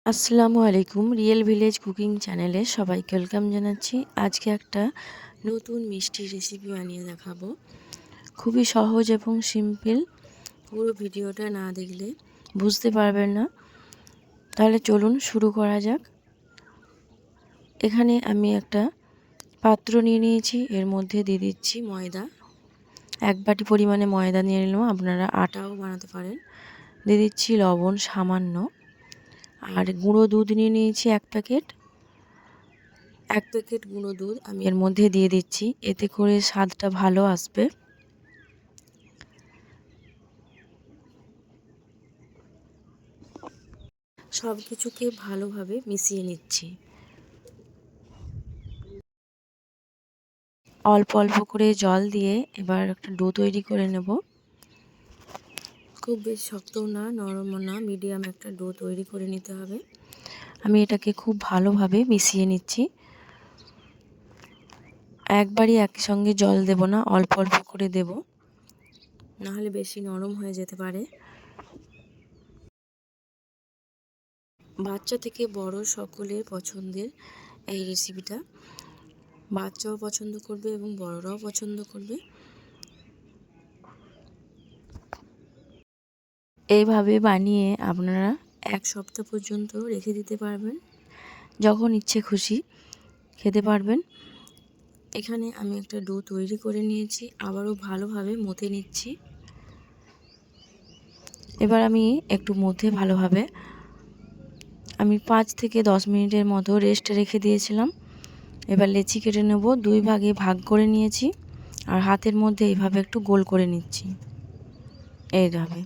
আসসালামু আলাইকুম। Real village cooking চ্যানেলে সবাইকে ওয়েলকাম জানাচ্ছি। আজকে একটা নতুন মিষ্টি রেসিপি বানিয়ে দেখাবো। খুবই সহজ এবং সিম্পল। পুরো ভিডিওটা না দেখলে বুঝতে পারবেন না। তাহলে চলুন শুরু করা যাক। এখানে আমি একটা পাত্র নিয়ে নিয়েছি, এর মধ্যে দিয়ে দিচ্ছি ময়দা। 1 বাটি পরিমাণে ময়দা নিয়ে নিলাম, আপনারা আটাও বানাতে পারেন। দিয়ে দিচ্ছি লবণ সামান্য, আর গুঁড়ো দুধ নিয়ে নিয়েছি 1 প্যাকেট। 1 প্যাকেট গুঁড়ো দুধ আমি এর মধ্যে দিয়ে দিচ্ছি, এতে করে স্বাদটা ভালো আসবে। সব কিছুকে ভালোভাবে মিশিয়ে নিচ্ছি। অল্প অল্প করে জল দিয়ে এবার একটা ডো তৈরি করে নেব। খুব বেশি শক্তও না, নরমও না, মিডিয়াম একটা ডো তৈরি করে নিতে হবে। আমি এটাকে খুব ভালোভাবে মিশিয়ে নিচ্ছি। একবারই একসঙ্গে জল দেব না, অল্প অল্প করে দেব, নাহলে বেশি নরম হয়ে যেতে পারে। বাচ্চা থেকে বড় সকলের পছন্দের এই রেসিপিটা। বাচ্চাও পছন্দ করবে এবং বড়রাও পছন্দ করবে। এইভাবে বানিয়ে আপনারা 1 সপ্তাহ পর্যন্ত রেখে দিতে পারবেন, যখন ইচ্ছে খুশি খেতে পারবেন। এখানে আমি একটা ডো তৈরি করে নিয়েছি, আবারও ভালোভাবে মথে নিচ্ছি। এবার আমি একটু মথে ভালোভাবে আমি 5 থেকে 10 মিনিটের মতো রেস্টে রেখে দিয়েছিলাম। এবার লেচি কেটে নেব, 2 ভাগে ভাগ করে নিয়েছি, আর হাতের মধ্যে এইভাবে একটু গোল করে নিচ্ছি। এইভাবে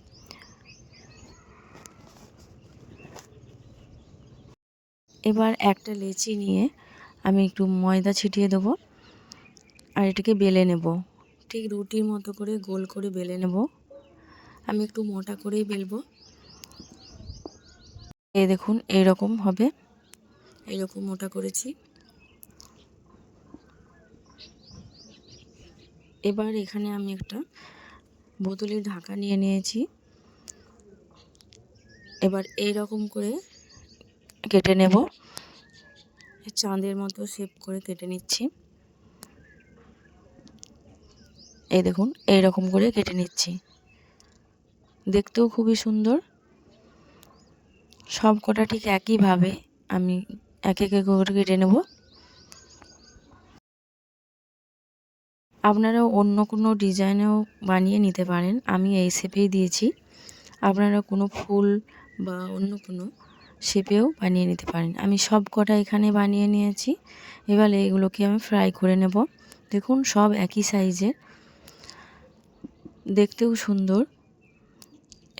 এবার একটা লেচি নিয়ে আমি একটু ময়দা ছিটিয়ে দেবো, আর এটাকে বেলে নেব। ঠিক রুটির মতো করে গোল করে বেলে নেব। আমি একটু মোটা করেই বেলবো। এই দেখুন এইরকম হবে, এইরকম মোটা করেছি। এবার এখানে আমি একটা বোতলের ঢাকা নিয়ে নিয়েছি। এবার এইরকম করে কেটে নেব, চাঁদের মতো শেপ করে কেটে নিচ্ছি। এই দেখুন এইরকম করে কেটে নিচ্ছি, দেখতেও খুবই সুন্দর। সব কটা ঠিক একইভাবে আমি এক এক করে কেটে নেব। আপনারাও অন্য কোনো ডিজাইনেও বানিয়ে নিতে পারেন, আমি এই শেপেই দিয়েছি। আপনারা কোনো ফুল বা অন্য কোনো শেপেও বানিয়ে নিতে পারেন। আমি সব কটা এখানে বানিয়ে নিয়েছি। এবার এইগুলোকে আমি ফ্রাই করে নেব। দেখুন সব একই সাইজের, দেখতেও সুন্দর।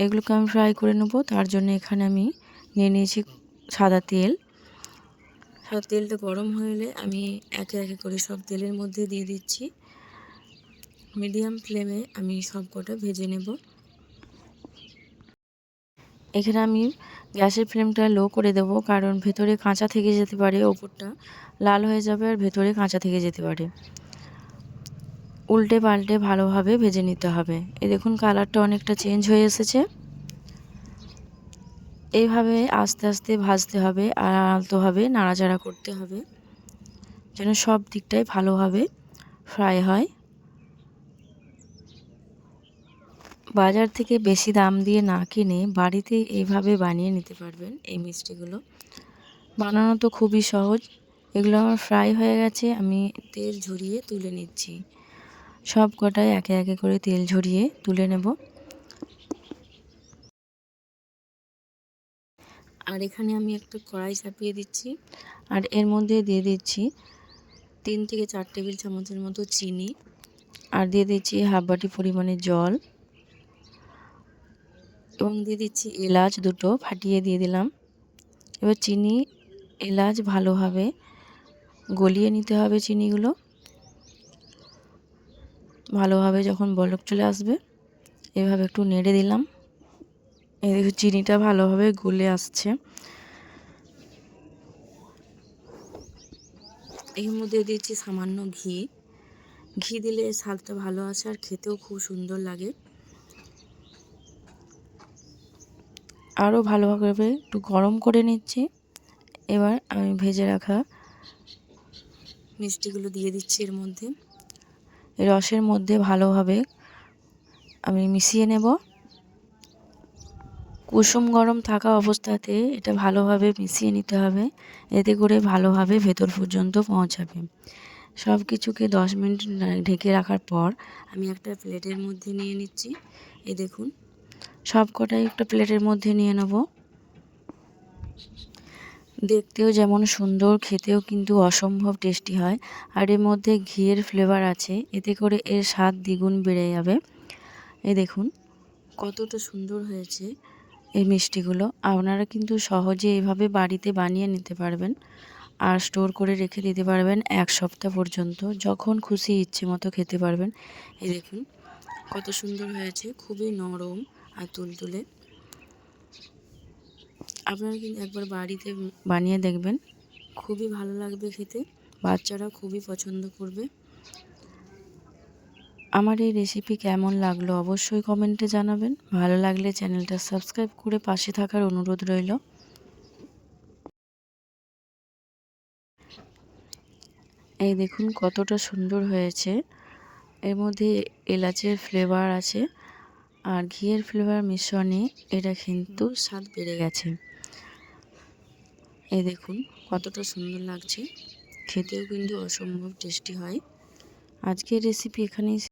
এগুলোকে আমি ফ্রাই করে নেব। তার জন্য এখানে আমি নিয়ে নিয়েছি সাদা তেল। সাদা তেলটা গরম হয়ে এলে আমি একে একে করে সব তেলের মধ্যে দিয়ে দিচ্ছি। মিডিয়াম ফ্লেমে আমি সব কটা ভেজে নেব। এখানে আমি গ্যাসের ফ্লেমটা লো করে দেব, কারণ ভেতরে কাঁচা থেকে যেতে পারে, ওপরটা লাল হয়ে যাবে আর ভেতরে কাঁচা থেকে যেতে পারে। উল্টে পাল্টে ভালোভাবে ভেজে নিতে হবে। এই দেখুন কালারটা অনেকটা চেঞ্জ হয়ে এসেছে। এইভাবে আস্তে আস্তে ভাজতে হবে আর আলতোভাবে নাড়াচাড়া করতে হবে, যেন সব দিকটাই ভালোভাবে ফ্রাই হয়। বাজার থেকে বেশি দাম দিয়ে না কিনে বাড়িতে এইভাবে বানিয়ে নিতে পারবেন এই মিষ্টিগুলো। বানানো তো খুবই সহজ। এগুলো আমার ফ্রাই হয়ে গেছে, আমি তেল ঝরিয়ে তুলে নিচ্ছি। সব কটাই একে একে করে তেল ঝরিয়ে তুলে নেব। আর এখানে আমি একটা কড়াই চাপিয়ে দিচ্ছি, আর এর মধ্যে দিয়ে দিচ্ছি 3 থেকে 4 টেবিল চামচের মতো চিনি, আর দিয়ে দিচ্ছি হাফ বাটি পরিমাণে জল, এবং দিয়ে দিচ্ছি এলাচ দুটো ফাটিয়ে দিয়ে দিলাম। এবার চিনি এলাচ ভালোভাবে গলিয়ে নিতে হবে। চিনিগুলো ভালোভাবে যখন বলক চলে আসবে, এভাবে একটু নেড়ে দিলাম। এই দেখো চিনিটা ভালোভাবে গলে আসছে। এর মধ্যে দিয়েছি সামান্য ঘি। ঘি দিলে স্বাদটা ভালো আসে আর খেতেও খুব সুন্দর লাগে। আরও ভালোভাবে একটু গরম করে নিচ্ছি। এবার আমি ভেজে রাখা মিষ্টিগুলো দিয়ে দিচ্ছি এর মধ্যে। এই রসের মধ্যে ভালোভাবে আমি মিশিয়ে নেব। কুসুম গরম থাকা অবস্থাতে এটা ভালোভাবে মিশিয়ে নিতে হবে, এতে করে ভালোভাবে ভেতর পর্যন্ত পৌঁছাবে। সব কিছুকে 10 মিনিট ঢেকে রাখার পর আমি একটা প্লেটের মধ্যে নিয়ে নিচ্ছি। এই দেখুন, সব কটাই একটা প্লেটের মধ্যে নিয়ে নেব। দেখতেও যেমন সুন্দর, খেতেও কিন্তু অসম্ভব টেস্টি হয়। আর এর মধ্যে ঘিয়ের ফ্লেভার আছে, এতে করে এর স্বাদ দ্বিগুণ বেড়ে যাবে। এই দেখুন কতটা সুন্দর হয়েছে এই মিষ্টিগুলো। আপনারা কিন্তু সহজে এইভাবে বাড়িতে বানিয়ে নিতে পারবেন আর স্টোর করে রেখে দিতে পারবেন 1 সপ্তাহ পর্যন্ত। যখন খুশি ইচ্ছে মতো খেতে পারবেন। এই দেখুন কত সুন্দর হয়েছে, খুবই নরম আর তুলতুলে। আপনারা কিন্তু একবার বাড়িতে বানিয়ে দেখবেন, খুবই ভালো লাগবে খেতে, বাচ্চারা খুবই পছন্দ করবে। আমার এই রেসিপি কেমন লাগলো অবশ্যই কমেন্টে জানাবেন। ভালো লাগলে চ্যানেলটা সাবস্ক্রাইব করে পাশে থাকার অনুরোধ রইল। এই দেখুন কতটা সুন্দর হয়েছে। এর মধ্যে এলাচের ফ্লেভার আছে আর ঘিয়ের ফ্লেভার মিশ্রণে এটা কিন্তু স্বাদ বেড়ে গেছে। এই দেখুন কতটা সুন্দর লাগছে, খেতেও কিন্তু অসম্ভব টেস্টি হয়। আজকের রেসিপি এখানেই